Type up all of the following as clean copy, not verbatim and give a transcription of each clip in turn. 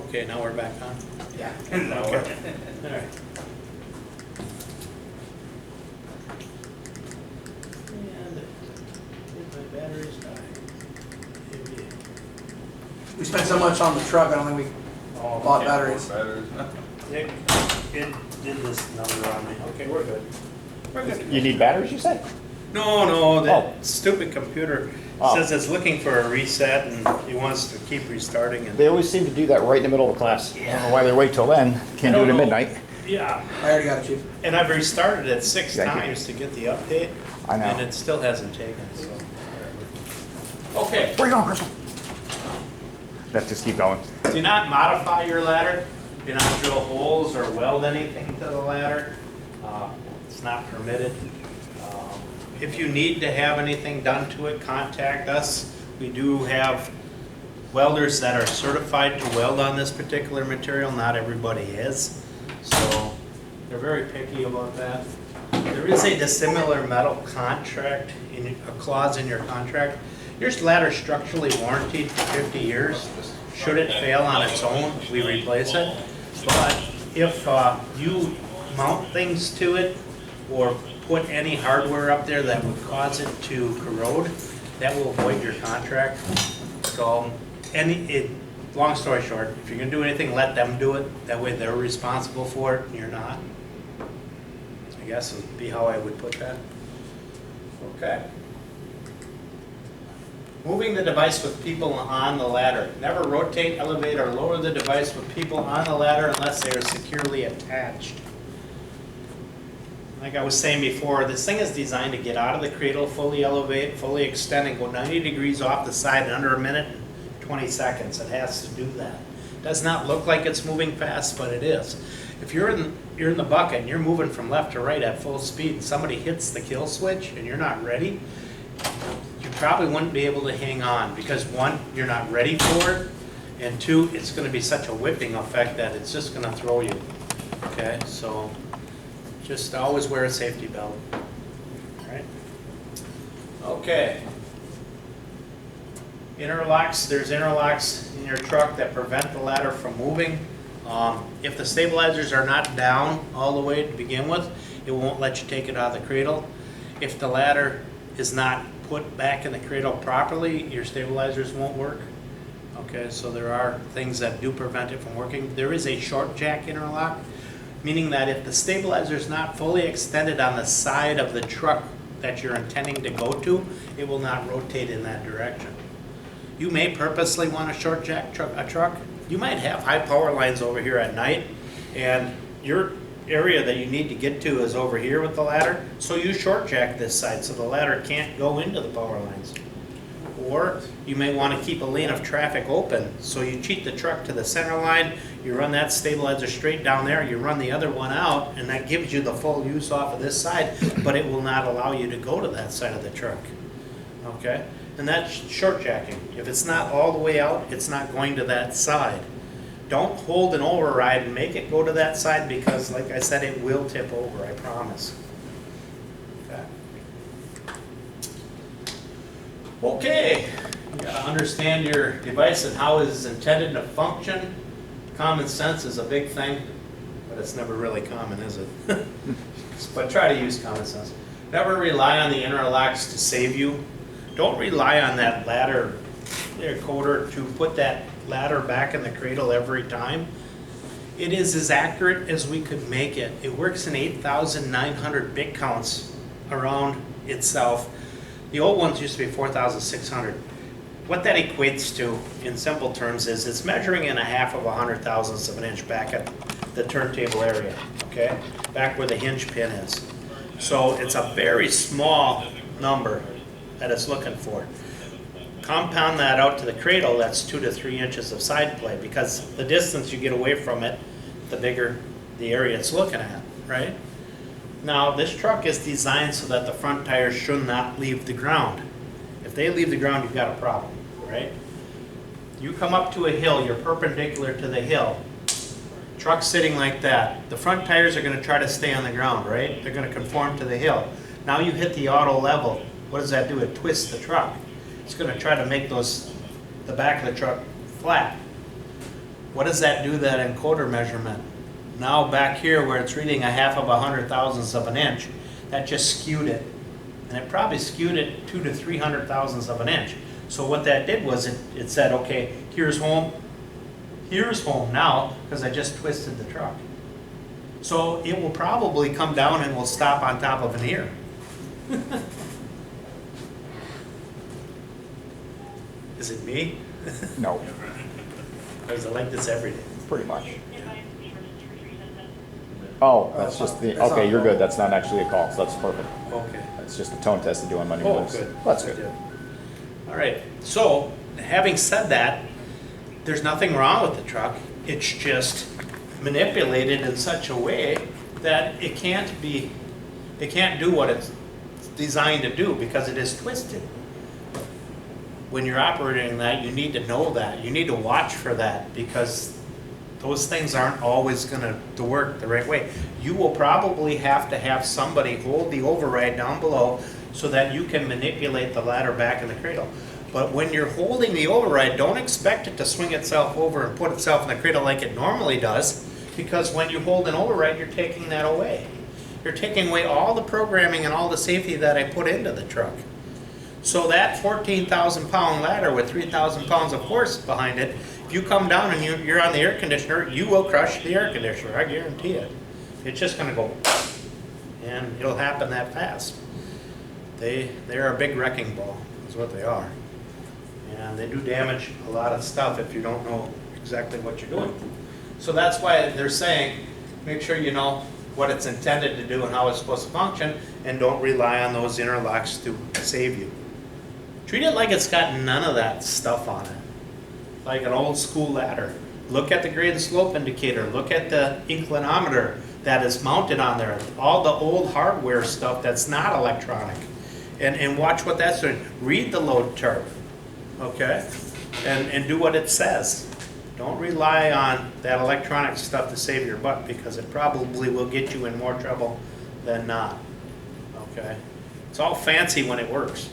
Okay, now we're back on. Yeah. Now we're, all right. And my batteries died. We spent so much on the truck, I don't think we bought batteries. It did this number on me. Okay, we're good. We're good. You need batteries, you say? No, that Oh. stupid computer Oh. says it's looking for a reset and he wants to keep restarting and. They always seem to do that right in the middle of the class. I don't know why they wait till then. Can't do it at midnight. Yeah, I already got it, Chief. and I've restarted it 6 Thank you. times to get the update. I know. And it still hasn't taken, so. Okay, Where you going, Crystal? Let's just keep going. do not modify your ladder. Do not drill holes or weld anything to the ladder. It's not permitted. If you need to have anything done to it, contact us. We do have welders that are certified to weld on this particular material. Not everybody is. So they're very picky about that. There is a dissimilar metal contract, a clause in your contract. Your ladder is structurally warranted for 50 years. Should it fail on its own, we replace it. But if you mount things to it or put any hardware up there that would cause it to corrode, that will void your contract. So, long story short, if you're gonna do anything, let them do it. That way they're responsible for it and you're not. I guess would be how I would put that. Okay. Moving the device with people on the ladder. Never rotate, elevate, or lower the device with people on the ladder unless they are securely attached. Like I was saying before, this thing is designed to get out of the cradle, fully elevate, fully extend, and go 90 degrees off the side in under a minute and 20 seconds. It has to do that. Does not look like it's moving fast, but it is. If you're in the bucket and you're moving from left to right at full speed and somebody hits the kill switch and you're not ready, you probably wouldn't be able to hang on because one, you're not ready for it, and two, it's going to be such a whipping effect that it's just going to throw you. Okay, so just always wear a safety belt. All right. Okay. Interlocks, there's interlocks in your truck that prevent the ladder from moving. If the stabilizers are not down all the way to begin with, it won't let you take it out of the cradle. If the ladder is not put back in the cradle properly, your stabilizers won't work. Okay, so there are things that do prevent it from working. There is a short jack interlock, meaning that if the stabilizer is not fully extended on the side of the truck that you're intending to go to, it will not rotate in that direction. You may purposely want a short jack truck. You might have high power lines over here at night, and your area that you need to get to is over here with the ladder, so you short jack this side so the ladder can't go into the power lines. Or you may want to keep a lane of traffic open, so you cheat the truck to the center line, you run that stabilizer straight down there, you run the other one out, and that gives you the full use off of this side, but it will not allow you to go to that side of the truck. Okay? And that's short jacking. If it's not all the way out, it's not going to that side. Don't hold an override and make it go to that side because, like I said, it will tip over, I promise. Okay, you gotta understand your device and how it is intended to function. Common sense is a big thing, but it's never really common, is it? But try to use common sense. Never rely on the interlocks to save you. Don't rely on that ladder coder to put that ladder back in the cradle every time. It is as accurate as we could make it. It works in 8,900 bit counts around itself. The old ones used to be 4,600. What that equates to, in simple terms, is it's measuring in a half of a 100,000th of an inch back at the turntable area, okay? Back where the hinge pin is. So it's a very small number that it's looking for. Compound that out to the cradle, that's 2 to 3 inches of side play, because the distance you get away from it, the bigger the area it's looking at, right? Now, this truck is designed so that the front tires should not leave the ground. If they leave the ground, you've got a problem, right? You come up to a hill, you're perpendicular to the hill, truck's sitting like that. The front tires are going to try to stay on the ground, right? They're going to conform to the hill. Now you hit the auto level. What does that do? It twists the truck. It's going to try to make the back of the truck flat. what does that do, that encoder measurement? Now back here where it's reading a half of a 100,000ths of an inch, that just skewed it. And it probably skewed it 2 to 300,000ths of an inch. So what that did was it said, okay, here's home now, because I just twisted the truck. So it will probably come down and will stop on top of an ear. Is it me? No, Or is it like this every day? pretty much. Oh, that's just the, okay, you're good. That's not actually a call, so that's perfect. Okay. It's just a tone test to do on Monday Oh, mornings. good. That's good. All right, so having said that, there's nothing wrong with the truck. It's just manipulated in such a way that it can't do what it's designed to do because it is twisted. When you're operating that, you need to know that. You need to watch for that because those things aren't always going to work the right way. You will probably have to have somebody hold the override down below so that you can manipulate the ladder back in the cradle. But when you're holding the override, don't expect it to swing itself over and put itself in the cradle like it normally does, because when you hold an override, you're taking that away. You're taking away all the programming and all the safety that I put into the truck. So that 14,000 pound ladder with 3,000 pounds of force behind it, if you come down and you're on the air conditioner, you will crush the air conditioner, I guarantee it. It's just gonna go, and it'll happen that fast. They're a big wrecking ball, is what they are. And they do damage a lot of stuff if you don't know exactly what you're doing. So that's why they're saying, make sure you know what it's intended to do and how it's supposed to function, and don't rely on those interlocks to save you. Treat it like it's got none of that stuff on it. Like an old school ladder. Look at the grade and slope indicator. Look at the inclinometer that is mounted on there. All the old hardware stuff that's not electronic. And watch what that's doing. Read the load chart, okay? And do what it says. Don't rely on that electronic stuff to save your butt, because it probably will get you in more trouble than not, okay? It's all fancy when it works.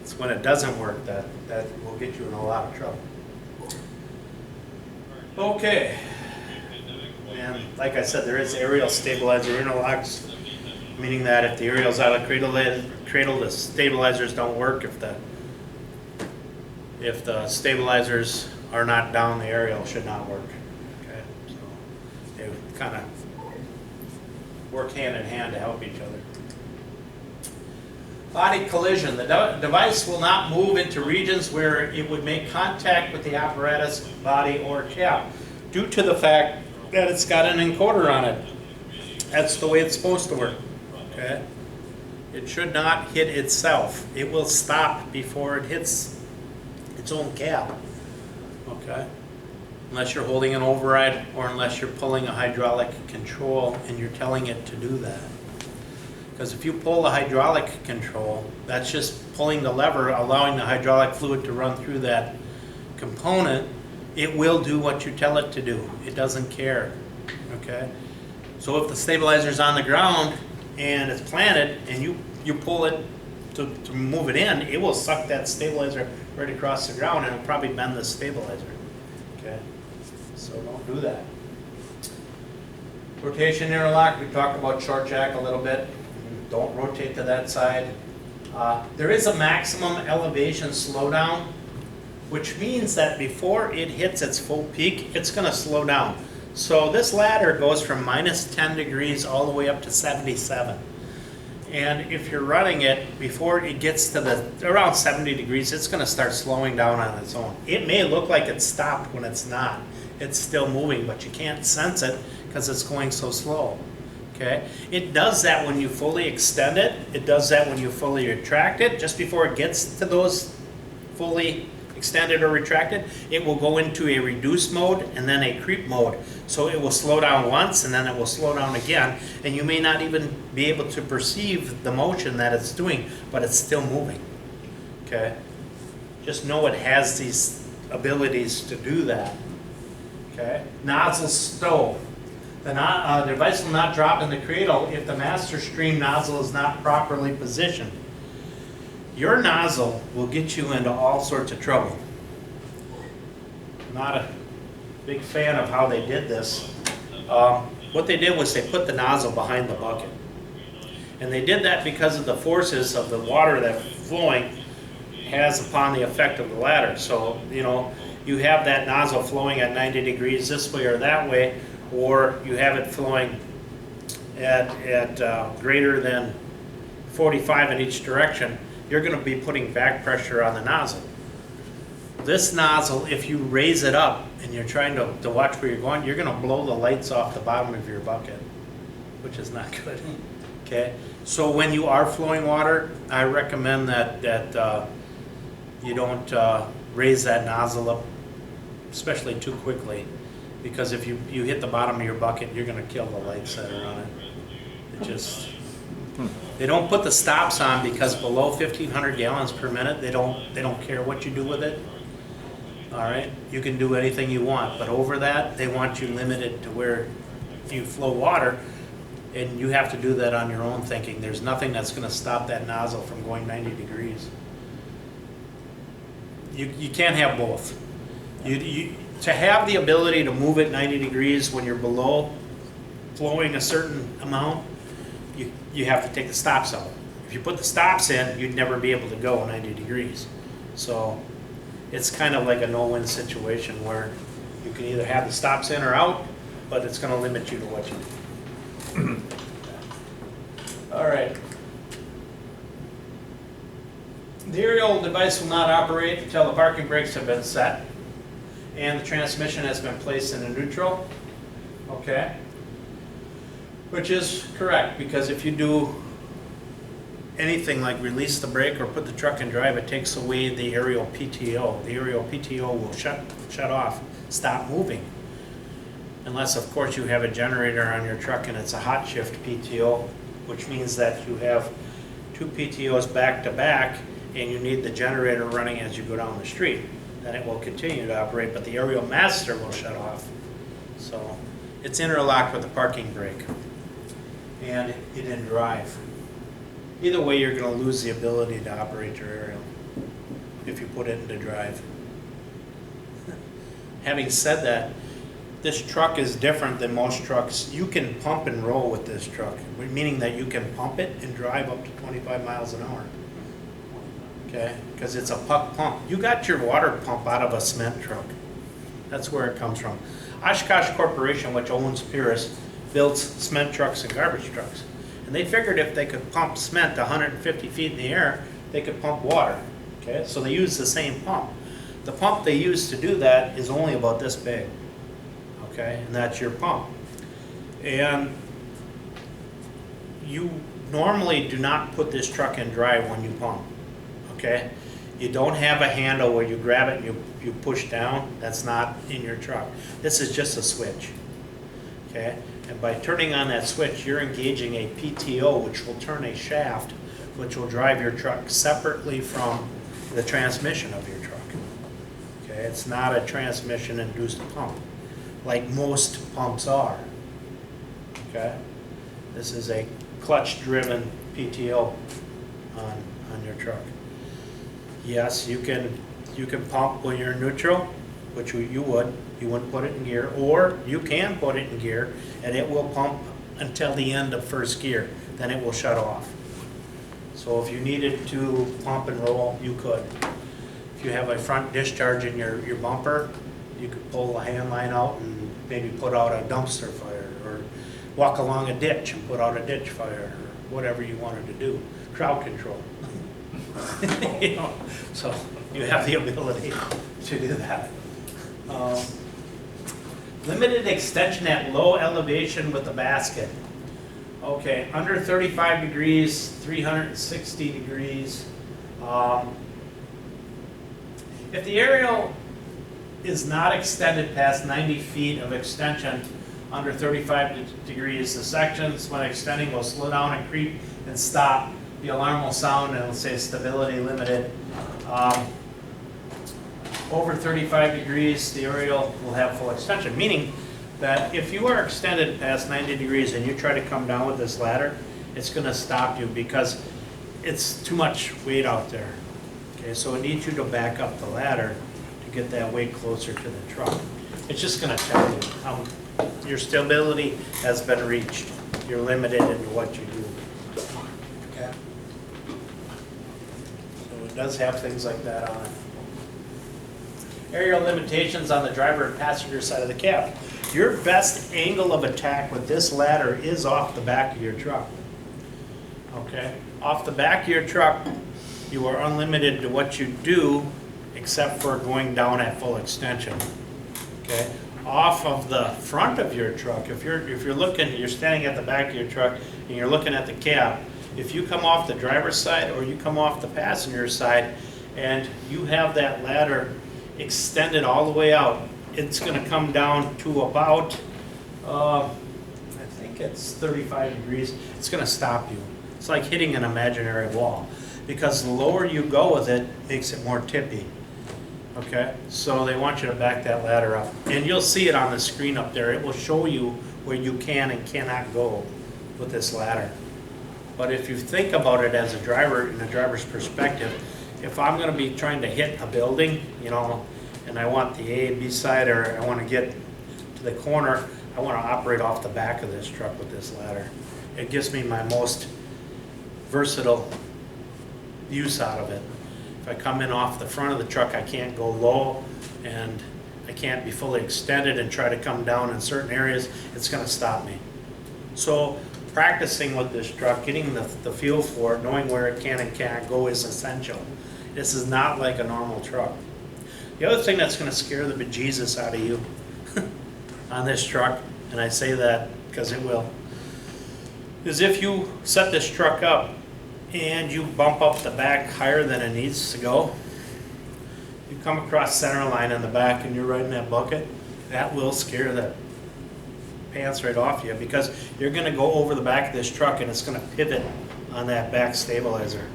It's when it doesn't work that will get you in a lot of trouble. Okay. And like I said, there is aerial stabilizer interlocks, meaning that if the aerial's out of cradle, the stabilizers don't work. If the stabilizers are not down, the aerial should not work. Okay, so they kind of work hand in hand to help each other. Body collision. The device will not move into regions where it would make contact with the apparatus, body, or cap, due to the fact that it's got an encoder on it. That's the way it's supposed to work. Okay? It should not hit itself. It will stop before it hits its own cap. Okay? Unless you're holding an override or unless you're pulling a hydraulic control and you're telling it to do that. Because if you pull the hydraulic control, that's just pulling the lever, allowing the hydraulic fluid to run through that component. It will do what you tell it to do. It doesn't care. Okay? So if the stabilizer's on the ground and it's planted and you pull it to move it in, it will suck that stabilizer right across the ground and it'll probably bend the stabilizer. Okay? So don't do that. Rotation interlock, we talked about short jack a little bit. Don't rotate to that side. There is a maximum elevation slowdown, which means that before it hits its full peak, it's going to slow down. So this ladder goes from minus 10 degrees all the way up to 77. And if you're running it, before it gets to around 70 degrees, it's going to start slowing down on its own. It may look like it's stopped when it's not. It's still moving, but you can't sense it because it's going so slow. Okay? It does that when you fully extend it. It does that when you fully retract it. Just before it gets to those fully extended or retracted, it will go into a reduce mode and then a creep mode. So it will slow down once and then it will slow down again, and you may not even be able to perceive the motion that it's doing, but it's still moving. Okay? Just know it has these abilities to do that. Okay? Nozzle stow. The device will not drop in the cradle if the master stream nozzle is not properly positioned. Your nozzle will get you into all sorts of trouble. big fan of how they did this. What they did was they put the nozzle behind the bucket. And they did that because of the forces of the water that flowing has upon the effect of the ladder. So, you know, you have that nozzle flowing at 90 degrees this way or that way, or you have it flowing at greater than 45 in each direction, you're going to be putting back pressure on the nozzle. This nozzle, if you raise it up and you're trying to watch where you're going, you're going to blow the lights off the bottom of your bucket, which is not good. Okay, so when you are flowing water, I recommend that you don't raise that nozzle up, especially too quickly, because if you hit the bottom of your bucket, you're going to kill the lights that are on it. It just, they don't put the stops on because below 1,500 gallons per minute, they don't care what you do with it. All right, you can do anything you want, but over that, they want you limited to where you flow water, and you have to do that on your own thinking. There's nothing that's going to stop that nozzle from going 90 degrees. You can't have both. To have the ability to move it 90 degrees when you're below flowing a certain amount, you have to take the stops out. If you put the stops in, you'd never be able to go 90 degrees. So it's kind of like a no-win situation where you can either have the stops in or out, but it's going to limit you to what you do. All right. The aerial device will not operate until the parking brakes have been set and the transmission has been placed in a neutral. Okay. Which is correct, because if you do anything like release the brake or put the truck in drive, it takes away the aerial PTO. The aerial PTO will shut off, stop moving. Unless, of course, you have a generator on your truck and it's a hot shift PTO, which means that you have two PTOs back to back and you need the generator running as you go down the street. Then it will continue to operate, but the aerial master will shut off. So it's interlocked with the parking brake and it in drive. Either way, you're going to lose the ability to operate your aerial if you put it into drive. Having said that, this truck is different than most trucks. You can pump and roll with this truck, meaning that you can pump it and drive up to 25 miles an hour. Okay, because it's a puck pump. You got your water pump out of a cement truck. That's where it comes from. Oshkosh Corporation, which owns Pierce, builds cement trucks and garbage trucks. And they figured if they could pump cement 150 feet in the air, they could pump water. Okay, so they use the same pump. The pump they use to do that is only about this big. Okay, and that's your pump. And you normally do not put this truck in drive when you pump. Okay, you don't have a handle where you grab it and you push down. That's not in your truck. This is just a switch. Okay, and by turning on that switch, you're engaging a PTO, which will turn a shaft, which will drive your truck separately from the transmission of your truck. Okay, it's not a transmission-induced pump like most pumps are. Okay, this is a clutch-driven PTO on your truck. Yes, you can pump when you're in neutral, which you would. You wouldn't put it in gear, or you can put it in gear and it will pump until the end of first gear. Then it will shut off. So if you needed to pump and roll, you could. If you have a front discharge in your bumper, you could pull a hand line out and maybe put out a dumpster fire, or walk along a ditch and put out a ditch fire, or whatever you wanted to do. Crowd control. You know, so you have the ability to do that. Limited extension at low elevation with the basket. Okay, under 35 degrees, 360 degrees. If the aerial is not extended past 90 feet of extension under 35 degrees, the sections when extending will slow down and creep and stop. The alarm will sound and it'll say stability limited. Over 35 degrees, the aerial will have full extension, meaning that if you are extended past 90 degrees and you try to come down with this ladder, it's going to stop you because it's too much weight out there. Okay, so it needs you to back up the ladder to to get that weight closer to the truck. It's just gonna tell you how your stability has been reached. You're limited in what you do. Okay. So it does have things like that on it. Aerial limitations on the driver and passenger side of the cab. Your best angle of attack with this ladder is off the back of your truck. Okay? Off the back of your truck, you are unlimited to what you do except for going down at full extension. Okay? Off of the front of your truck, if you're looking, you're standing at the back of your truck and you're looking at the cab, if you come off the driver's side or you come off the passenger side and you have that ladder extended all the way out, it's going to come down to about, I think it's 35 degrees. It's going to stop you. It's like hitting an imaginary wall, because the lower you go with it, makes it more tippy. Okay, so they want you to back that ladder up, and you'll see it on the screen up there. It will show you where you can and cannot go with this ladder. But if you think about it as a driver, in a driver's perspective, if I'm going to be trying to hit a building, you know, and I want the A and B side, or I want to get to the corner, I want to operate off the back of this truck with this ladder. It gives me my most versatile use out of it. If I come in off the front of the truck, I can't go low and I can't be fully extended and try to come down in certain areas. It's going to stop me. So practicing with this truck, getting the feel for it, knowing where it can and can't go is essential. This is not like a normal truck. The other thing that's going to scare the bejesus out of you on this truck, and I say that because it will, is if you set this truck up and you bump up the back higher than it needs to go, you come across center line in the back and you're right in that bucket, that will scare the pants right off you, because you're going to go over the back of this truck and it's going to pivot on that back stabilizer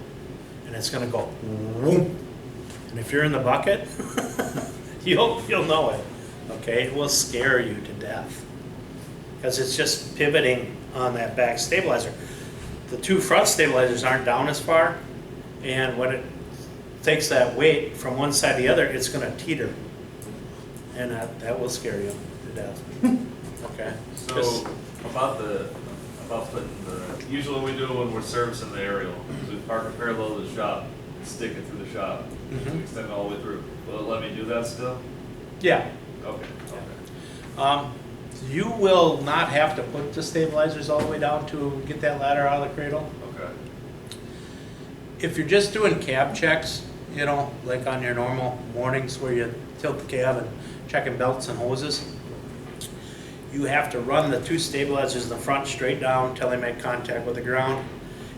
and it's going to go whoop. And if you're in the bucket, you'll know it. Okay, it will scare you to death because it's just pivoting on that back stabilizer. The two front stabilizers aren't down as far, and when it takes that weight from one side to the other, it's going to teeter, and that will scare you to death. Okay. So about putting the, usually we do it when we're servicing the aerial, we park it parallel to the shop, and stick it through the shop, Mhm. extend it all the way through. Will it let me do that still? Yeah. Okay. You will not have to put the stabilizers all the way down to get that ladder out of the cradle. Okay. If you're just doing cab checks, you know, like on your normal mornings where you tilt the cab and checking belts and hoses, you have to run the two stabilizers in the front straight down until they make contact with the ground.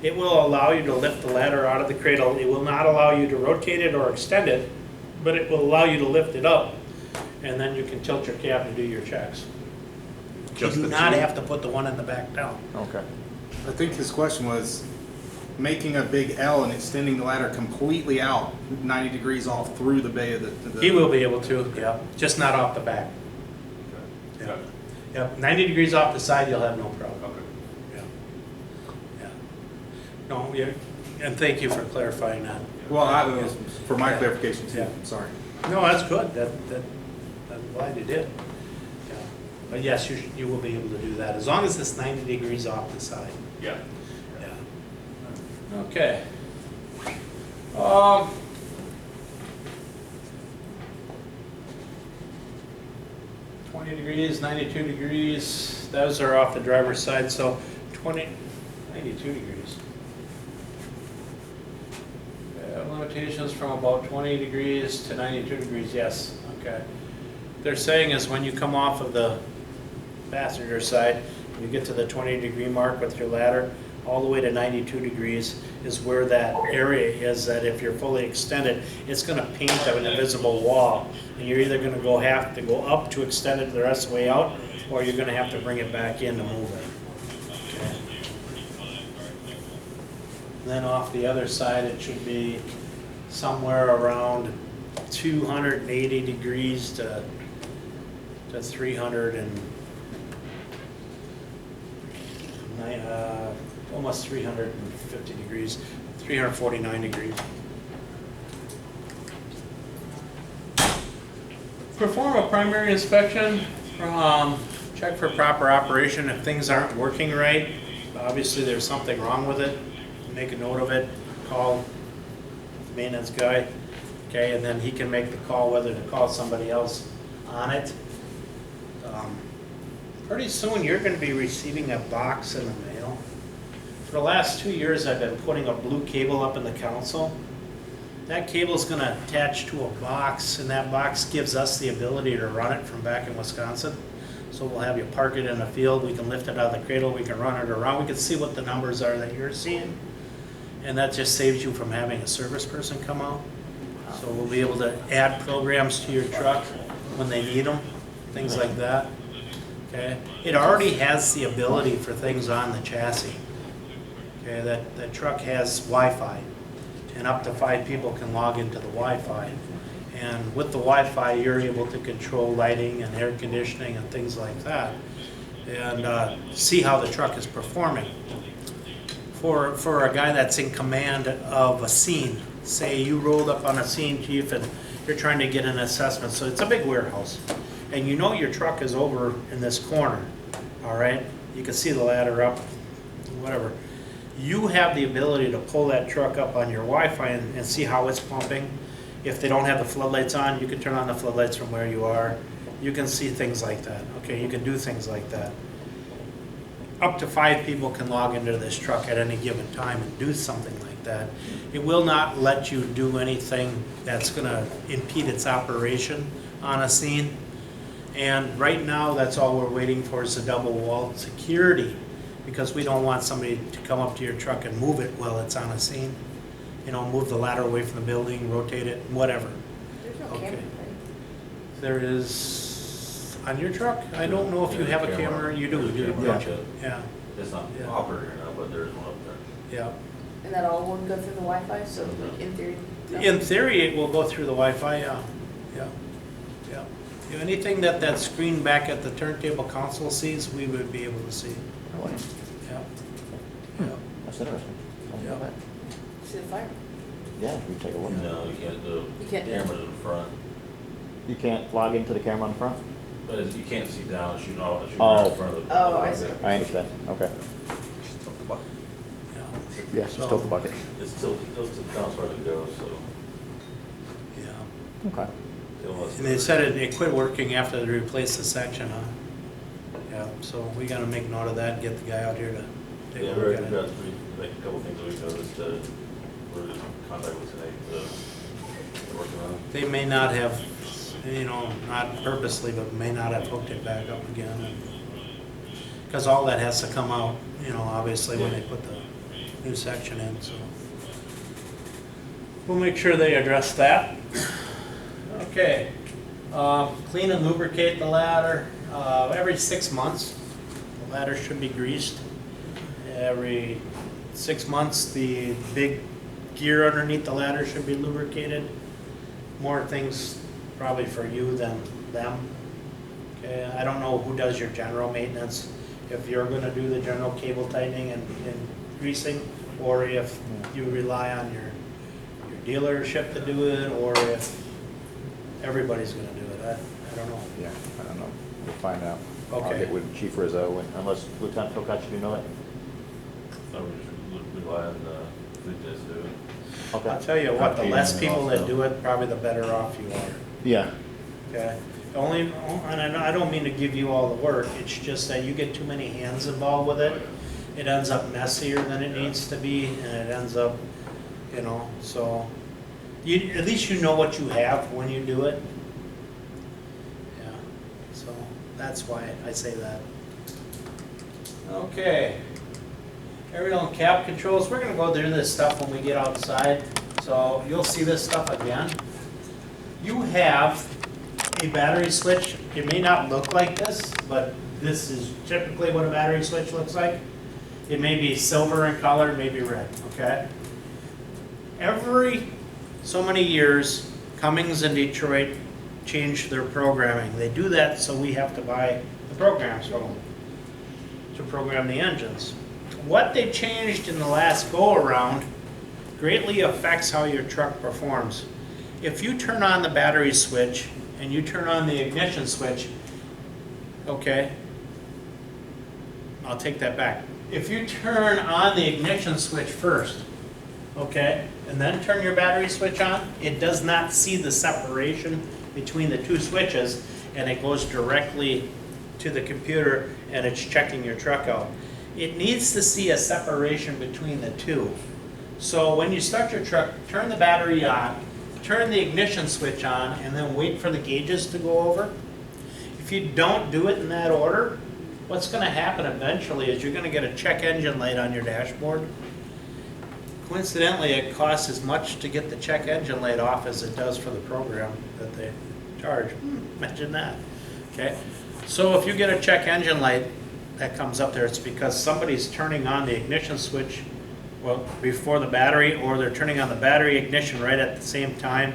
It will allow you to lift the ladder out of the cradle. It will not allow you to rotate it or extend it, but it will allow you to lift it up, and then you can tilt your cab to do your checks. You do not have to put the one in the back down. Okay. I think his question was making a big L and extending the ladder completely out 90 degrees off through the bay of the He will be able to, yeah, just not off the back. Okay. Yeah. Yep, 90 degrees off the side, you'll have no problem. Okay. Yeah. Yeah. No, and thank you for clarifying that. Well, for my Yeah. clarification too, Yeah. sorry. No, that's good. I'm glad you did. Yeah. But yes, you will be able to do that as long as it's 90 degrees off the side. Yeah. Yeah. Okay. 20 degrees, 92 degrees, those are off the driver's side, so 92 degrees. Limitations from about 20 degrees to 92 degrees, yes, okay. They're saying is when you come off of the passenger side, you get to the 20 degree mark with your ladder, all the way to 92 degrees is where that area is, that if you're fully extended, it's going to paint an invisible wall. And you're either going to have to go up to extend it the rest of the way out, or you're going to have to bring it back in to move it. Okay. Then off the other side, it should be somewhere around 280 degrees to 300 and almost 350 degrees, 349 degrees. Perform a primary inspection, check for proper operation. If things aren't working right, obviously there's something wrong with it, make a note of it, call the maintenance guy, okay, and then he can make the call whether to call somebody else on it. Pretty soon you're gonna be receiving a box in the mail. For the last 2 years, I've been putting a blue cable up in the council. That cable's gonna attach to a box, and that box gives us the ability to run it from back in Wisconsin. So we'll have you park it in a field, we can lift it out of the cradle, we can run it around, we can see what the numbers are that you're seeing. And that just saves you from having a service person come out. So we'll be able to add programs to your truck when they need them, things like that. Okay, it already has the ability for things on the chassis. Okay, that truck has Wi-Fi, and up to 5 people can log into the Wi-Fi. And with the Wi-Fi, you're able to control lighting and air conditioning and things like that, and see how the truck is performing. For a guy that's in command of a scene, say you rolled up on a scene, chief, and you're trying to get an assessment, so it's a big warehouse, and you know your truck is over in this corner, all right? You can see the ladder up, whatever. You have the ability to pull that truck up on your Wi-Fi and see how it's pumping. If they don't have the floodlights on, you can turn on the floodlights from where you are. You can see things like that, okay? You can do things like that. Up to 5 people can log into this truck at any given time and do something like that. It will not let you do anything that's gonna impede its operation on a scene. And right now, that's all we're waiting for is the double wall security, because we don't want somebody to come up to your truck and move it while it's on a scene. You know, move the ladder away from the building, rotate it, whatever. There's no Okay. camera, right? There is, on your truck, I don't know if you have a camera, you do, don't you? Yeah, It's not Yeah. operating now, but there's one up there. yeah. And that all would go through the Wi-Fi, so in theory. no? In theory, it will go through the Wi-Fi, yeah, yeah, yeah. Yeah, anything that screen back at the turntable console sees, we would be able to see, Really? yeah. Yeah. That's interesting. I didn't know that. See the fire? Yeah, we take a look. No, you can't do You can't do it? cameras in front, You can't log into the camera on the front? but you can't see down, shooting all, shooting Oh. right in front of the. Oh, I see. I understand, okay. Yeah. Yeah, just So- tilt the bucket. It's still, down where it goes, so. Yeah. Okay. And they said it quit working after they replaced the section, huh? Yeah, so we gotta make note of that, and get the guy out here to take Yeah, a we're, look we've at got, it. we make a couple things that we've noticed that we're in contact with today, working on. They may not have, you know, not purposely, but may not have hooked it back up again. Because all that has to come out, you know, obviously when they put the new section in, so. We'll make sure they address that. Okay, clean and lubricate the ladder, every 6 months. The ladder should be greased. Every 6 months, the big gear underneath the ladder should be lubricated. More things probably for you than them. Okay, I don't know who does your general maintenance, if you're gonna do the general cable tightening and greasing, or if you rely on your dealership to do it, or if everybody's gonna do it, I don't know. Yeah, I don't know. We'll find out. I'll Okay. get with Chief Rizzo, and unless Lieutenant Philcott, you know it? So we should rely on, fleet days to do it. Okay. I'll tell you what, the less people that do it, probably the better off you are, Yeah, okay? Only, and I don't mean to give you all the work, it's just that you get too many hands involved with it. It ends up messier than it needs to be, and it ends up, you know, so, at least you know what you have when you do it. Yeah, so, that's why I say that. Okay. Aerial and cap controls, we're gonna go through this stuff when we get outside, so you'll see this stuff again. You have a battery switch. It may not look like this, but this is typically what a battery switch looks like. It may be silver in color, it may be red, okay? Every so many years, Cummins and Detroit change their programming. They do that so we have to buy the programs from them to program the engines. What they changed in the last go-around greatly affects how your truck performs. If you turn on the battery switch and you turn on the ignition switch, okay? I'll take that back. If you turn on the ignition switch first, okay, and then turn your battery switch on, it does not see the separation between the two switches, and it goes directly to the computer and it's checking your truck out. It needs to see a separation between the two. So when you start your truck, turn the battery on, turn the ignition switch on, and then wait for the gauges to go over. If you don't do it in that order, what's going to happen eventually is you're going to get a check engine light on your dashboard. Coincidentally, it costs as much to get the check engine light off as it does for the program that they charge. Imagine that. Okay, so if you get a check engine light that comes up there, it's because somebody's turning on the ignition switch, well, before the battery, or they're turning on the battery ignition right at the same time,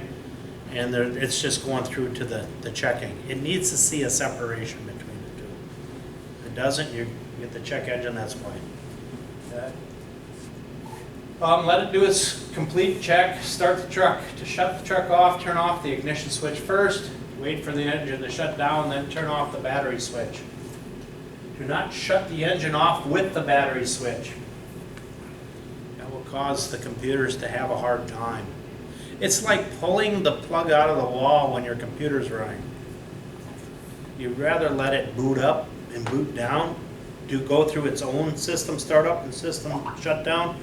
and it's just going through to the checking. It needs to see a separation between the two. If it doesn't, you get the check engine, that's fine. Okay. Let it do its complete check, start the truck. To shut the truck off, turn off the ignition switch first, wait for the engine to shut down, then turn off the battery switch. Do not shut the engine off with the battery switch. That will cause the computers to have a hard time. It's like pulling the plug out of the wall when your computer's running. You'd rather let it boot up and boot down, go through its own system startup and system shutdown,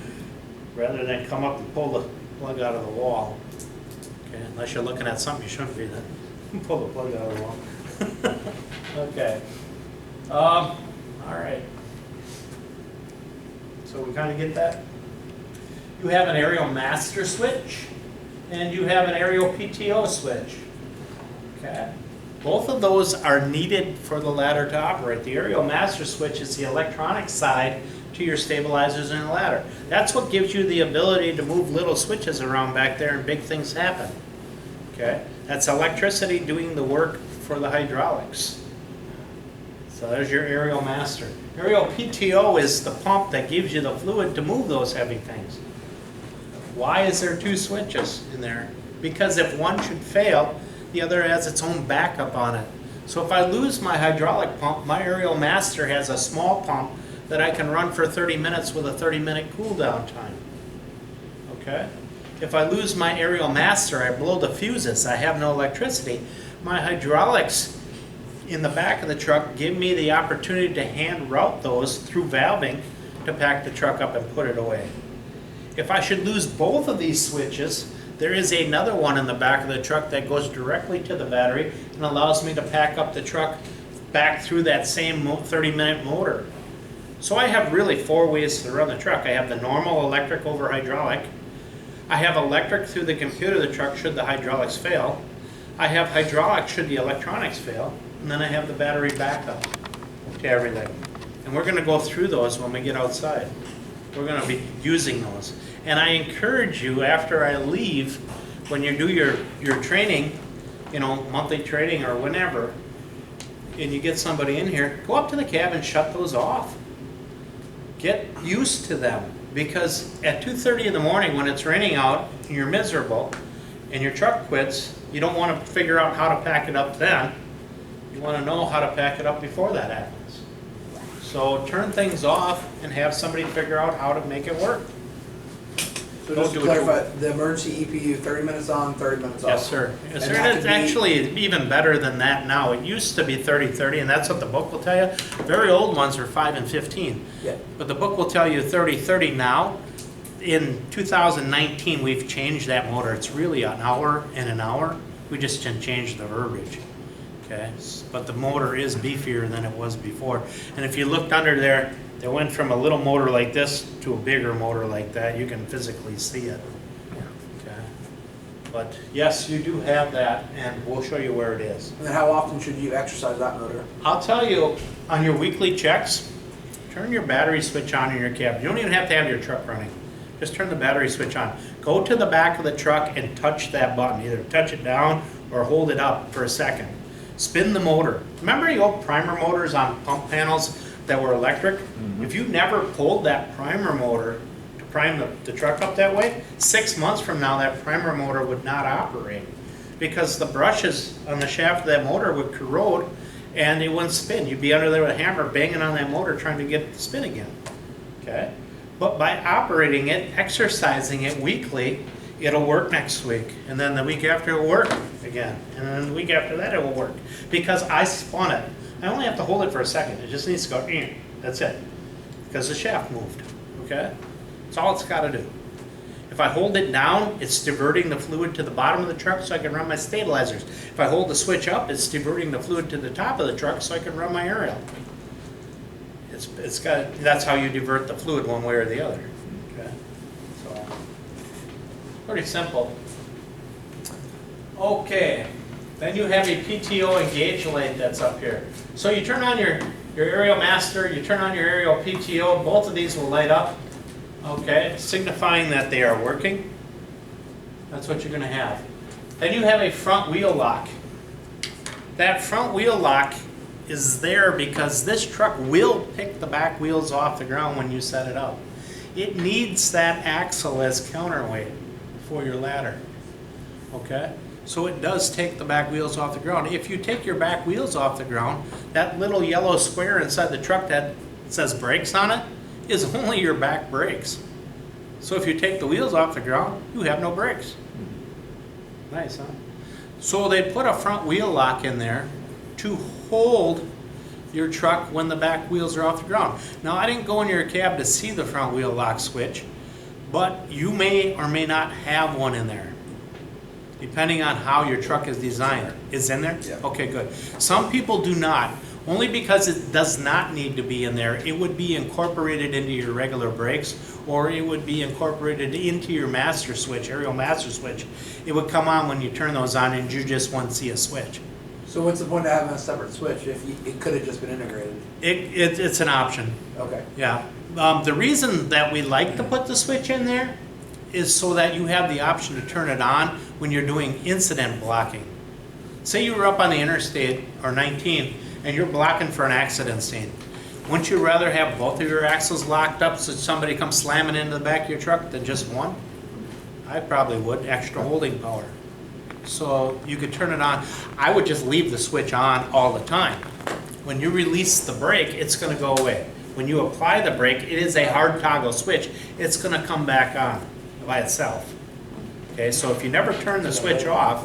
rather than come up and pull the plug out of the wall. Okay, unless you're looking at something you shouldn't be, then pull the plug out of the wall. Okay. All right. So we kind of get that? You have an aerial master switch, and you have an aerial PTO switch. Okay? Both of those are needed for the ladder to operate. The aerial master switch is the electronic side to your stabilizers and ladder. That's what gives you the ability to move little switches around back there and big things happen. Okay? That's electricity doing the work for the hydraulics. So there's your aerial master. Aerial PTO is the pump that gives you the fluid to move those heavy things. Why is there two switches in there? Because if one should fail, the other has its own backup on it. So if I lose my hydraulic pump, my aerial master has a small pump that I can run for 30 minutes with a 30-minute cool down time. Okay? If I lose my aerial master, I blow the fuses, I have no electricity. My hydraulics in the back of the truck give me the opportunity to hand route those through valving to pack the truck up and put it away. If I should lose both of these switches, there is another one in the back of the truck that goes directly to the battery and allows me to pack up the truck back through that same 30-minute motor. So I have really 4 ways to run the truck. I have the normal electric over hydraulic. I have electric through the computer of the truck should the hydraulics fail. I have hydraulic should the electronics fail. And then I have the battery backup to everything. And we're going to go through those when we get outside. We're going to be using those. And I encourage you, after I leave, when you do your training, you know, monthly training or whenever, and you get somebody in here, go up to the cab and shut those off. Get used to them. Because at 2:30 in the morning when it's raining out and you're miserable and your truck quits, you don't want to figure out how to pack it up then. You want to know how to pack it up before that happens. So turn things off and have somebody figure out how to make it work. So Don't just to do it clarify, the emergency EPU, 30 minutes on, 30 minutes off. Yes, sir. Yes, And sir. have It's to be- actually even better than that now. It used to be 30-30, and that's what the book will tell you. Very old ones are 5 and 15. Yeah. But the book will tell you 30-30 now. In 2019, we've changed that motor. It's really an hour and an hour. We just changed the verbiage. Okay, but the motor is beefier than it was before. And if you looked under there, they went from a little motor like this to a bigger motor like that. You can physically see it. Okay, but yes, you do have that, and we'll show you where it is. And then how often should you exercise that motor? I'll tell you, on your weekly checks, turn your battery switch on in your cab. You don't even have to have your truck running. Just turn the battery switch on. Go to the back of the truck and touch that button. Either touch it down or hold it up for a second. Spin the motor. Remember the old primer motors on pump panels that were electric? If you never pulled that primer motor to prime the truck up that way, 6 months from now that primer motor would not operate because the brushes on the shaft of that motor would corrode and it wouldn't spin. You'd be under there with a hammer banging on that motor trying to get it to spin again. Okay? But by operating it, exercising it weekly, it'll work next week. And then the week after it'll work again. And then the week after that it will work. Because I spun it. I only have to hold it for a second. It just needs to go, that's it. Because the shaft moved. Okay? That's all it's got to do. If I hold it down, it's diverting the fluid to the bottom of the truck so I can run my stabilizers. If I hold the switch up, it's diverting the fluid to the top of the truck so I can run my aerial. That's how you divert the fluid one way or the other. Okay? So, pretty simple. Okay, then you have a PTO engage light that's up here. So you turn on your aerial master, you turn on your aerial PTO, both of these will light up. Okay, signifying that they are working. That's what you're going to have. Then you have a front wheel lock. That front wheel lock is there because this truck will pick the back wheels off the ground when you set it up. It needs that axle as counterweight for your ladder. Okay? So it does take the back wheels off the ground. If you take your back wheels off the ground, that little yellow square inside the truck that says brakes on it is only your back brakes. So if you take the wheels off the ground, you have no brakes. Nice, huh? So they put a front wheel lock in there to hold your truck when the back wheels are off the ground. Now, I didn't go in your cab to see the front wheel lock switch, but you may or may not have one in there, depending on how your truck is designed. Is in there? Yeah. Okay, good. Some people do not. Only because it does not need to be in there. It would be incorporated into your regular brakes, or it would be incorporated into your master switch, aerial master switch. It would come on when you turn those on and you just wouldn't see a switch. So what's the point of having a separate switch if it could have just been integrated? It's an option, Okay. yeah. The reason that we like to put the switch in there is so that you have the option to turn it on when you're doing incident blocking. Say you were up on the interstate or 19 and you're blocking for an accident scene. Wouldn't you rather have both of your axles locked up so somebody comes slamming into the back of your truck than just one? I probably would, extra holding power. So you could turn it on. I would just leave the switch on all the time. When you release the brake, it's going to go away. When you apply the brake, it is a hard toggle switch. It's going to come back on by itself. Okay, so if you never turn the switch off,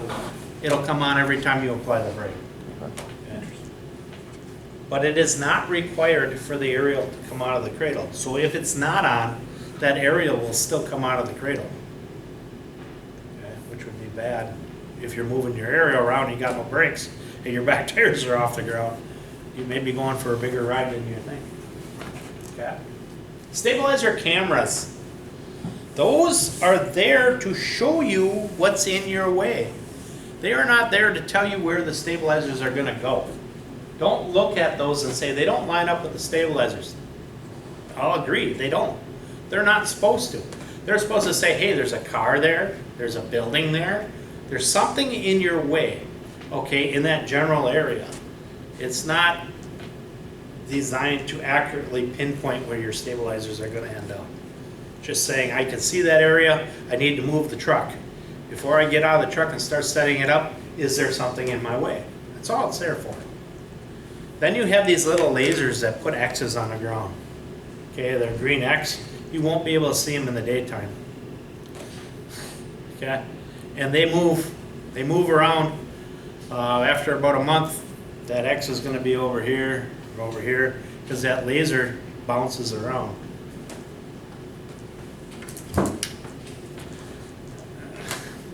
it'll come on every time you apply the brake. But it is not required for the aerial to come out of the cradle. So if it's not on, that aerial will still come out of the cradle. Okay, which would be bad if you're moving your aerial around and you got no brakes and your back tires are off the ground. You may be going for a bigger ride than you think. Okay. Stabilizer cameras. Those are there to show you what's in your way. They are not there to tell you where the stabilizers are going to go. Don't look at those and say they don't line up with the stabilizers. I'll agree, they don't. They're not supposed to. They're supposed to say, hey, there's a car there, there's a building there, there's something in your way, okay, in that general area. It's not designed to accurately pinpoint where your stabilizers are going to end up. Just saying, I can see that area, I need to move the truck. Before I get out of the truck and start setting it up, is there something in my way? That's all it's there for. Then you have these little lasers that put X's on the ground. Okay, they're green X. You won't be able to see them in the daytime. Okay, and they move around. After about a month, that X is going to be over here, because that laser bounces around.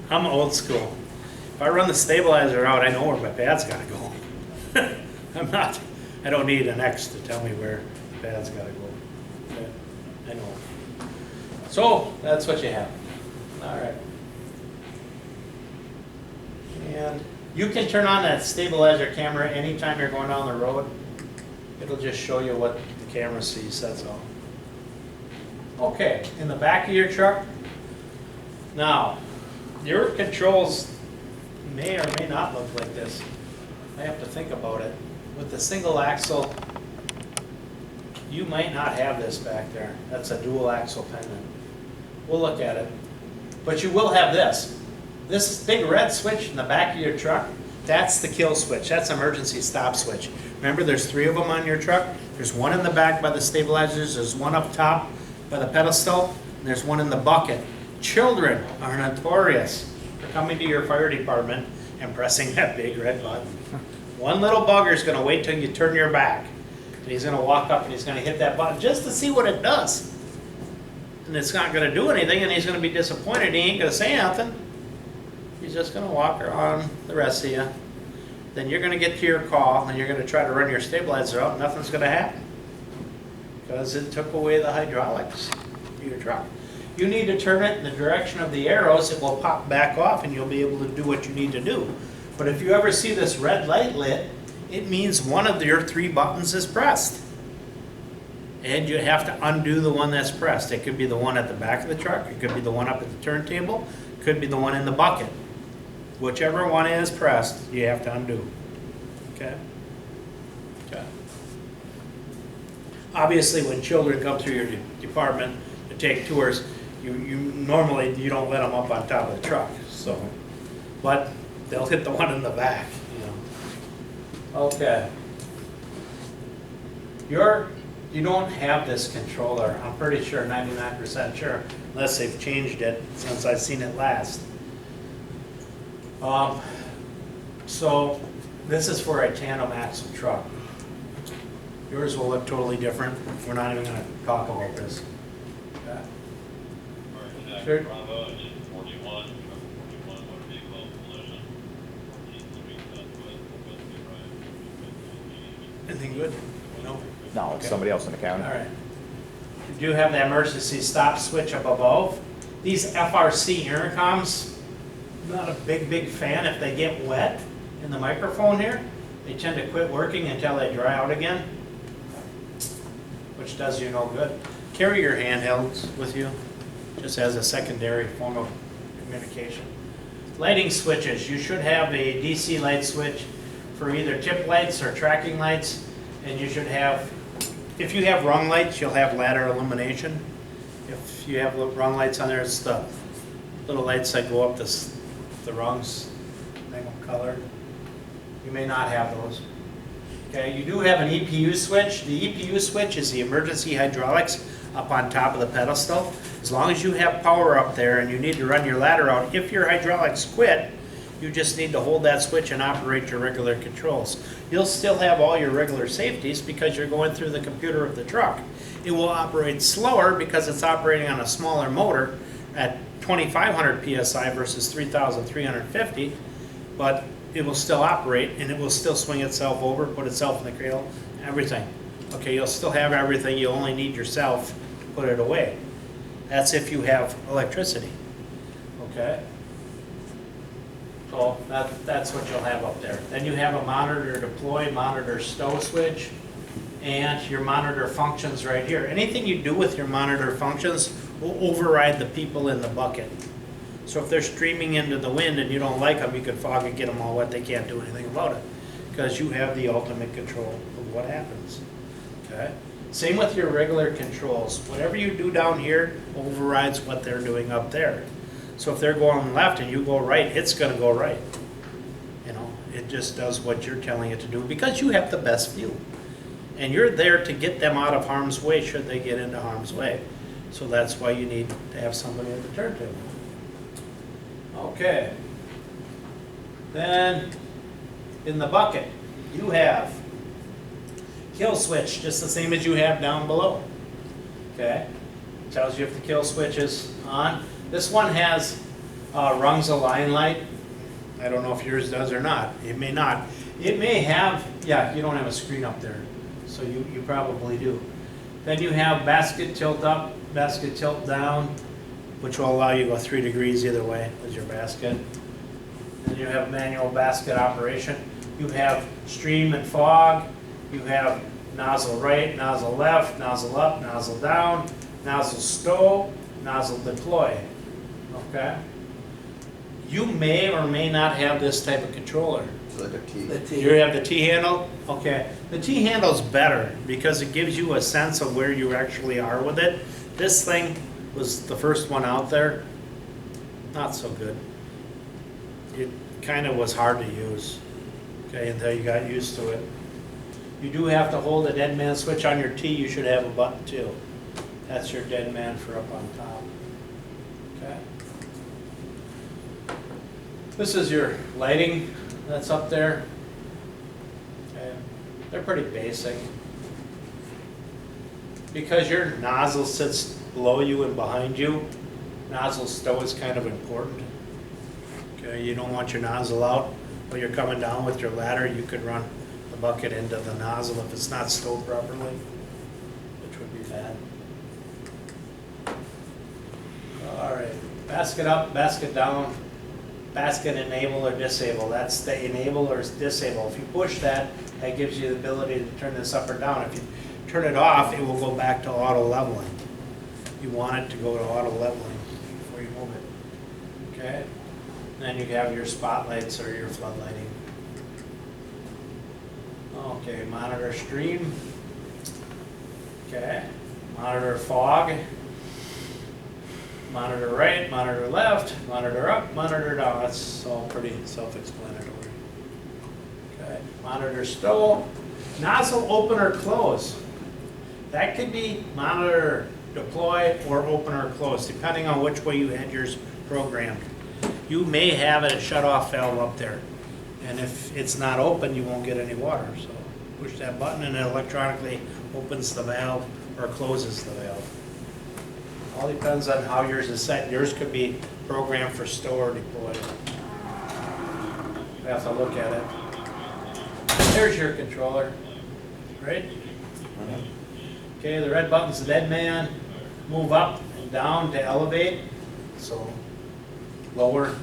I'm old school. If I run the stabilizer out, I know where my pad's got to go. I don't need an X to tell me where the pad's got to go. Okay, I know. So, that's what you have. All right. And you can turn on that stabilizer camera anytime you're going down the road. It'll just show you what the camera sees, that's all. Okay, in the back of your truck. Now, your controls may or may not look like this. I have to think about it. With the single axle, you might not have this back there. That's a dual axle pendant. We'll look at it. But you will have this. This big red switch in the back of your truck, that's the kill switch. That's emergency stop switch. Remember, there's 3 of them on your truck. There's one in the back by the stabilizers, there's one up top by the pedestal, and there's one in the bucket. Children are notorious for coming to your fire department and pressing that big red button. One little bugger's gonna wait till you turn your back, and he's gonna walk up and he's gonna hit that button just to see what it does. And it's not gonna do anything, and he's gonna be disappointed. He ain't gonna say nothing. He's just gonna walk around the rest of you. Then you're gonna get to your call, and you're gonna try to run your stabilizer out, and nothing's gonna happen. Because it took away the hydraulics of your truck. You need to turn it in the direction of the arrows, it will pop back off, and you'll be able to do what you need to do. But if you ever see this red light lit, it means one of your 3 buttons is pressed. And you have to undo the one that's pressed. It could be the one at the back of the truck, it could be the one up at the turntable, it could be the one in the bucket. Whichever one is pressed, you have to undo. Okay? Okay. Obviously, when children come through your department to take tours, you normally you don't let them up on top of the truck. So, but they'll hit the one in the back. You know. Okay. You don't have this controller. I'm pretty sure, 99% sure, unless they've changed it since I've seen it last. So this is for a tandem axle truck. Yours will look totally different. We're not even going to talk about this. Okay. Sure. Bravo, engine 41, truck 41, motor vehicle collision, 14 southwest, right. Anything good? No. No, it's Okay. somebody else in the county. All right. You do have the emergency stop switch up above. These FRC intercoms, not a big fan. If they get wet in the microphone here, they tend to quit working until they dry out again, which does you no good. Carry your handhelds with you, just as a secondary form of communication. Lighting switches, you should have a DC light switch for either tip lights or tracking lights, and you should have, if you have rung lights, you'll have ladder illumination. If you have rung lights on there, it's the little lights that go up the rungs, make them colored. You may not have those. Okay, you do have an EPU switch. The EPU switch is the emergency hydraulics up on top of the pedestal. As long as you have power up there and you need to run your ladder out, if your hydraulics quit, you just need to hold that switch and operate your regular controls. You'll still have all your regular safeties because you're going through the computer of the truck. It will operate slower because it's operating on a smaller motor at 2,500 PSI versus 3,350, but it will still operate and it will still swing itself over, put itself in the cradle, everything. Okay, you'll still have everything, you only need yourself to put it away. That's if you have electricity, okay? So that's what you'll have up there. Then you have a monitor deploy, monitor stow switch, and your monitor functions right here. Anything you do with your monitor functions will override the people in the bucket. So if they're streaming into the wind and you don't like them, you can fog and get them all wet. They can't do anything about it because you have the ultimate control of what happens. Okay. Same with your regular controls. Whatever you do down here overrides what they're doing up there. So if they're going left and you go right, it's going to go right. You know, it just does what you're telling it to do because you have the best view. And you're there to get them out of harm's way should they get into harm's way. So that's why you need to have somebody at the turntable. Okay. Then in the bucket, you have kill switch, just the same as you have down below. Okay. Tells you if the kill switch is on. This one has rungs of line light. I don't know if yours does or not. It may not. It may have, yeah, you don't have a screen up there, so you probably do. Then you have basket tilt up, basket tilt down, which will allow you to go 3 degrees either way with your basket. Then you have manual basket operation. You have stream and fog. You have nozzle right, nozzle left, nozzle up, nozzle down, nozzle stow, nozzle deploy. Okay? You may or may not have this type of controller. It's like a key. The T. You have the T-handle? Okay. The T-handle's better because it gives you a sense of where you actually are with it. This thing was the first one out there. Not so good. it kind of was hard to use, okay, until you got used to it. You do have to hold the dead man switch on your T, you should have a button too. That's your dead man for up on top, okay? This is your lighting that's up there. Okay. They're pretty basic. Because your nozzle sits below you and behind you, nozzle stow is kind of important. Okay, you don't want your nozzle out. When you're coming down with your ladder, you could run the bucket into the nozzle if it's not stowed properly, which would be bad. All right, basket up, basket down, basket enable or disable. That's the enable or disable. If you push that, that gives you the ability to turn this up or down. If you turn it off, it will go back to auto leveling. You want it to go to auto leveling before you move it. Okay? Then you have your spotlights or your floodlighting. Okay, monitor stream. Okay, monitor fog. Monitor right, monitor left, monitor up, monitor down. That's all pretty self-explanatory. Okay, monitor stow. Nozzle open or close. That could be monitor deploy or open or close, depending on which way you had yours programmed. You may have a shut-off valve up there, and if it's not open, you won't get any water. So push that button and it electronically opens the valve or closes the valve. All depends on how yours is set. Yours could be programmed for stow or deploy. You have to look at it. There's your controller, right? Okay, the red button's the dead man. Move up and down to elevate. So lower,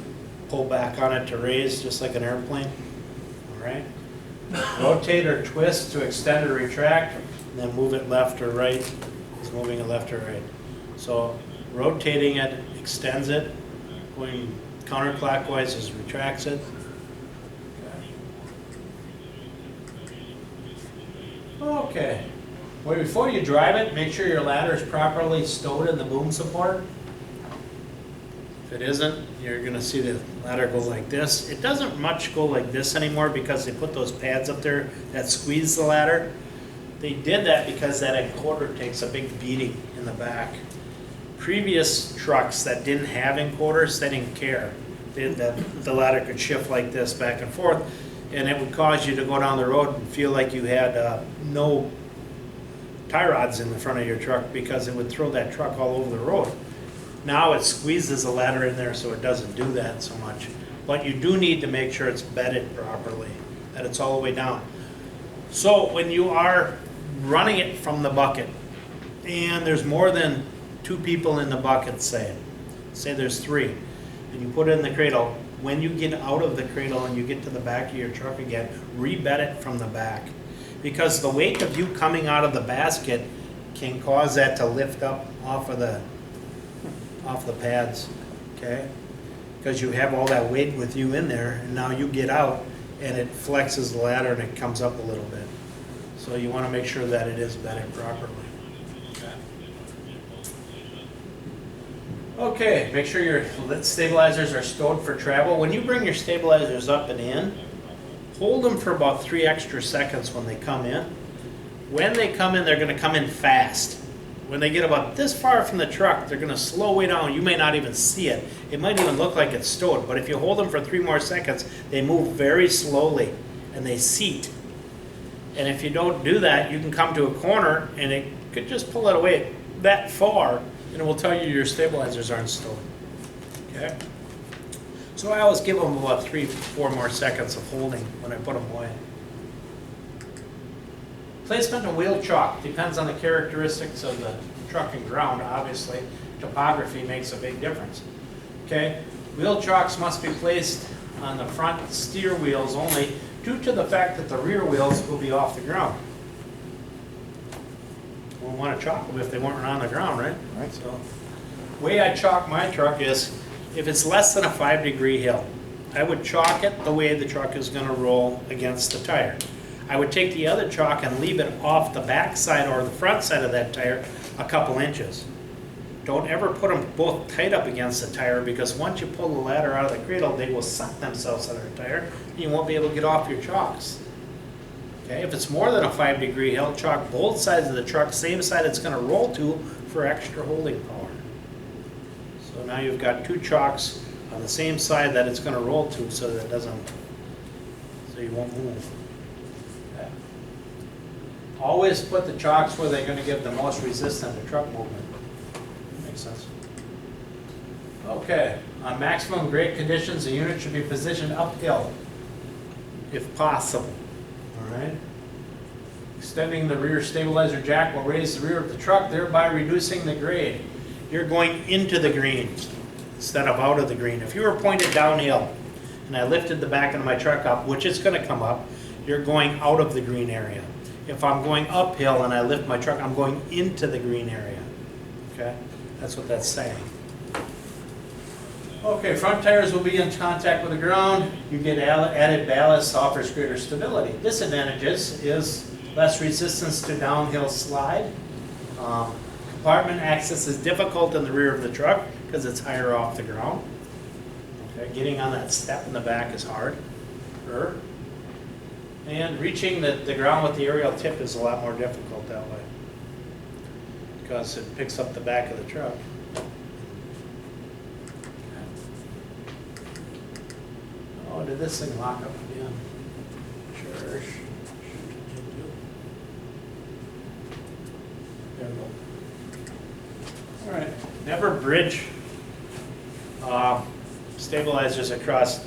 pull back on it to raise, just like an airplane. All right. Rotate or twist to extend or retract, and then move it left or right. It's moving it left or right. So rotating it extends it. Going counterclockwise is retracts it. Okay. Well, before you drive it, make sure your ladder is properly stowed in the boom support. If it isn't, you're going to see the ladder go like this. It doesn't much go like this anymore because they put those pads up there that squeeze the ladder. They did that because that encoder takes a big beating in the back. Previous trucks that didn't have encoders, they didn't care. The ladder could shift like this back and forth, and it would cause you to go down the road and feel like you had no tie rods in the front of your truck because it would throw that truck all over the road. Now it squeezes the ladder in there so it doesn't do that so much. But you do need to make sure it's bedded properly, that it's all the way down. So when you are running it from the bucket, and there's more than 2 people in the bucket, say there's 3, and you put it in the cradle, when you get out of the cradle and you get to the back of your truck again, rebed it from the back. Because the weight of you coming out of the basket can cause that to lift up off the pads, okay? Because you have all that weight with you in there, and now you get out and it flexes the ladder and it comes up a little bit. So you want to make sure that it is bedded properly. Okay, make sure your stabilizers are stowed for travel. When you bring your stabilizers up and in, hold them for about 3 extra seconds when they come in. When they come in, they're going to come in fast. When they get about this far from the truck, they're going to slow way down. You may not even see it. It might even look like it's stowed, but if you hold them for 3 more seconds, they move very slowly and they seat. And if you don't do that, you can come to a corner and it could just pull it away that far, and it will tell you your stabilizers aren't stowed. Okay? So I always give them about 3-4 more seconds of holding when I put them away. Placement of wheel chalk depends on the characteristics of the truck and ground, obviously. Topography makes a big difference. Okay? Wheel chocks must be placed on the front steer wheels only due to the fact that the rear wheels will be off the ground. We won't want to chalk them if they weren't on the ground, right? Right. So, the way I chalk my truck is, if it's less than a 5-degree hill, I would chalk it the way the truck is going to roll against the tire. I would take the other chalk and leave it off the back side or the front side of that tire a couple inches. don't ever put them both tight up against the tire, because once you pull the ladder out of the cradle, they will suck themselves out of the tire, and you won't be able to get off your chocks. Okay, if it's more than a 5-degree hill, chalk both sides of the truck, same side it's gonna roll to for extra holding power. So now you've got 2 chocks on the same side that it's gonna roll to, so that it doesn't, so you won't move. Okay. Always put the chocks where they're gonna give the most resistance to truck movement. Makes sense. Okay, on maximum grade conditions, the unit should be positioned uphill, if possible. All right. Extending the rear stabilizer jack will raise the rear of the truck, thereby reducing the grade. You're going into the green instead of out of the green. If you were pointed downhill and I lifted the back of my truck up, which is going to come up, you're going out of the green area. If I'm going uphill and I lift my truck, I'm going into the green area. Okay? That's what that's saying. Okay, front tires will be in contact with the ground. You get added ballast, offers greater stability. Disadvantages is less resistance to downhill slide. Compartment access is difficult in the rear of the truck because it's higher off the ground. Okay, getting on that step in the back is hard. And reaching the ground with the aerial tip is a lot more difficult that way because it picks up the back of the truck. Oh, did this thing lock up again? Sure. There we go. All right. Never bridge stabilizers across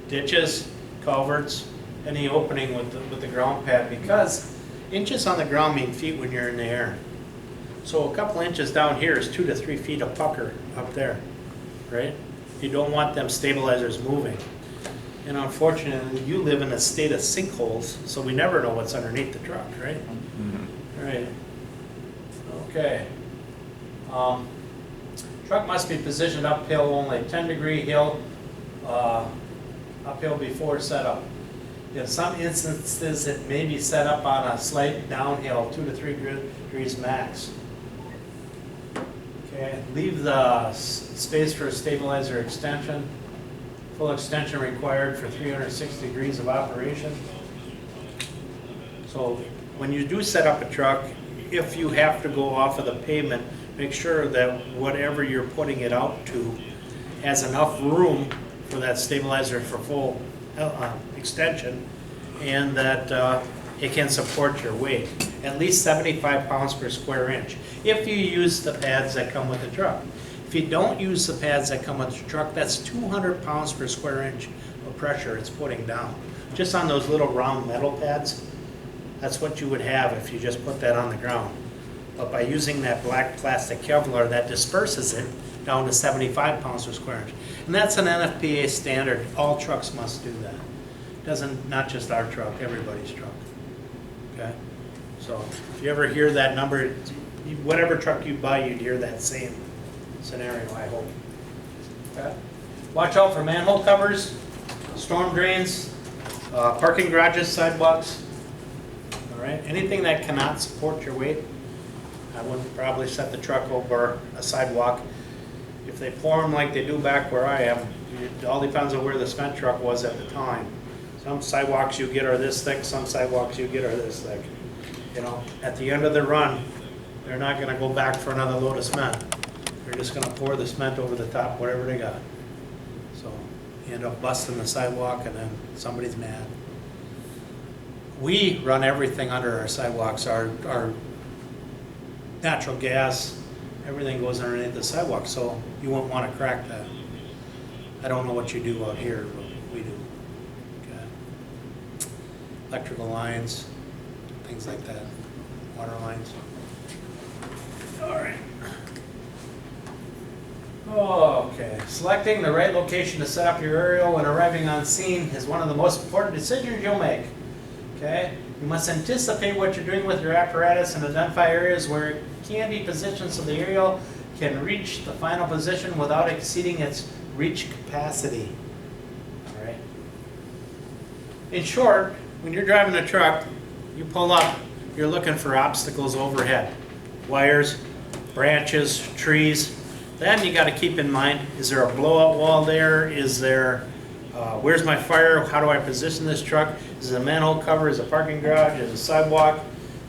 ditches, culverts, any opening with the ground pad, because inches on the ground mean feet when you're in the air. So a couple inches down here is 2 to 3 feet of pucker up there, right? You don't want them stabilizers moving. And unfortunately, you live in a state of sinkholes, so we never know what's underneath the truck, right? Mm-hmm. Right. Okay. Truck must be positioned uphill only, 10-degree hill, uphill before setup. In some instances, it may be set up on a slight downhill, 2 to 3 degrees max. Okay. Leave the space for a stabilizer extension. Full extension required for 360 degrees of operation. So when you do set up a truck, if you have to go off of the pavement, make sure that whatever you're putting it out to has enough room for that stabilizer for full extension, and that it can support your weight. At least 75 pounds per square inch if you use the pads that come with the truck. If you don't use the pads that come with the truck, that's 200 pounds per square inch of pressure it's putting down. Just on those little round metal pads, that's what you would have if you just put that on the ground. But by using that black plastic Kevlar, that disperses it down to 75 pounds per square inch. And that's an NFPA standard. All trucks must do that. Doesn't, not just our truck, everybody's truck. Okay? So if you ever hear that number, whatever truck you buy, you'd hear that same scenario, I hope. Okay. Watch out for manhole covers, storm drains, parking garages, sidewalks. All right, anything that cannot support your weight, I wouldn't probably set the truck over a sidewalk. If they pour them like they do back where I am, it all depends on where the cement truck was at the time. Some sidewalks you get are this thick, some sidewalks you get are this thick. You know, at the end of the run, they're not going to go back for another load of cement. They're just going to pour the cement over the top, whatever they got. So you end up busting the sidewalk, and then somebody's mad. We run everything under our sidewalks. Our natural gas, everything goes underneath the sidewalk, so you won't want to crack that. I don't know what you do out here, but we do. Okay. Electrical lines, things like that, water lines. All right. Okay, selecting the right location to set up your aerial when arriving on scene is one of the most important decisions you'll make. Okay, you must anticipate what you're doing with your apparatus and identify areas where it can be positioned so the aerial can reach the final position without exceeding its reach capacity. All right. In short, when you're driving a truck, you pull up, you're looking for obstacles overhead, wires, branches, trees. Then you gotta keep in mind, is there a blowout wall there? Is there, where's my fire? How do I position this truck? Is it a manhole cover? Is it a parking garage? Is it a sidewalk?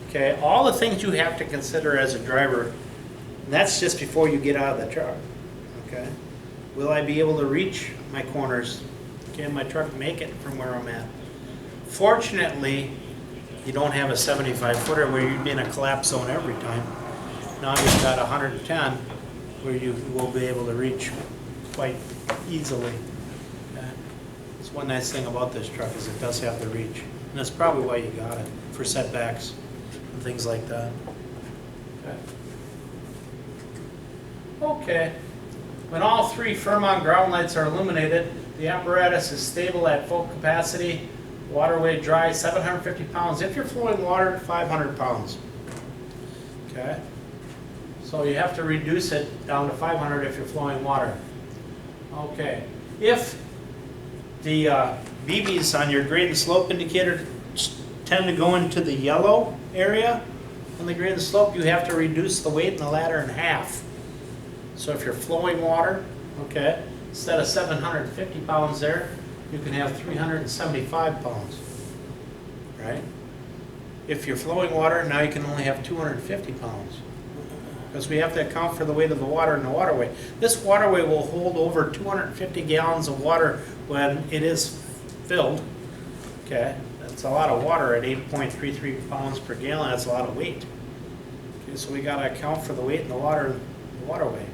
Okay, all the things you have to consider as a driver, and that's just before you get out of the truck, okay? Will I be able to reach my corners? Can my truck make it from where I'm at? Fortunately, you don't have a 75-footer where you'd be in a collapse zone every time. Now you've got 110 where you will be able to reach quite easily. Okay? That's one nice thing about this truck is it does have the reach. And that's probably why you got it, for setbacks and things like that. Okay. Okay. When all three firm-on ground lights are illuminated, the apparatus is stable at full capacity. Waterway dry, 750 pounds. If you're flowing water, 500 pounds. Okay? So you have to reduce it down to 500 if you're flowing water. Okay. If the BBs on your grade and slope indicator tend to go into the yellow area on the grade and slope, you have to reduce the weight in the ladder in half. So if you're flowing water, okay, instead of 750 pounds there, you can have 375 pounds, right? If you're flowing water, now you can only have 250 pounds. Because we have to account for the weight of the water in the waterway. This waterway will hold over 250 gallons of water when it is filled, okay? That's a lot of water at 8.33 pounds per gallon, that's a lot of weight. Okay, so we gotta account for the weight in the water in the waterway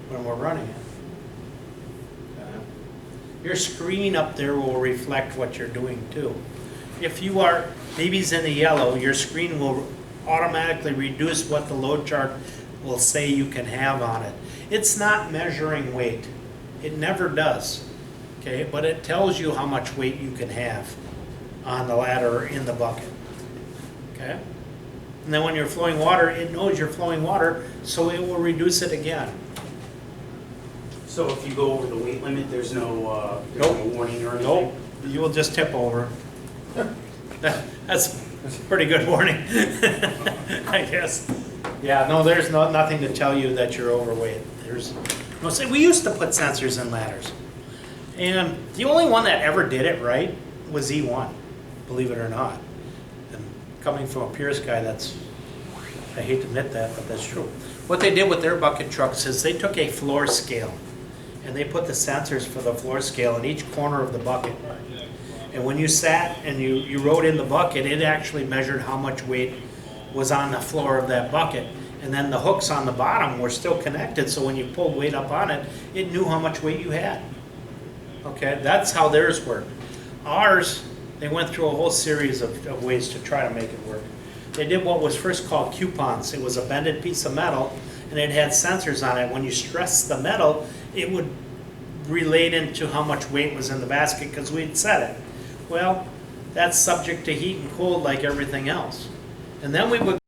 when we're running it. Your screen up there will reflect what you're doing too. If you are BBs in the yellow, your screen will automatically reduce what the load chart will say you can have on it. It's not measuring weight. It never does. Okay, but it tells you how much weight you can have on the ladder or in the bucket. Okay? And then when you're flowing water, it knows you're flowing water, so it will reduce it again. So if you go over the weight limit, there's no Nope. warning or anything? Nope, you will just tip over. That's a pretty good warning, I guess. Yeah, no, there's nothing to tell you that you're overweight. There's no, say, we used to put sensors in ladders. And the only one that ever did it right was E1, believe it or not. And coming from a Pierce guy, that's, I hate to admit that, but that's true. What they did with their bucket trucks is they took a floor scale and they put the sensors for the floor scale in each corner of the bucket. And when you sat and you rode in the bucket, it actually measured how much weight was on the floor of that bucket. And then the hooks on the bottom were still connected, so when you pulled weight up on it, it knew how much weight you had. Okay, that's how theirs worked. Ours, they went through a whole series of ways to try to make it work. They did what was first called coupons. It was a bended piece of metal, and it had sensors on it. When you stressed the metal, it would relate into how much weight was in the basket because we'd set it. Well, that's subject to heat and cold like everything else. And then we would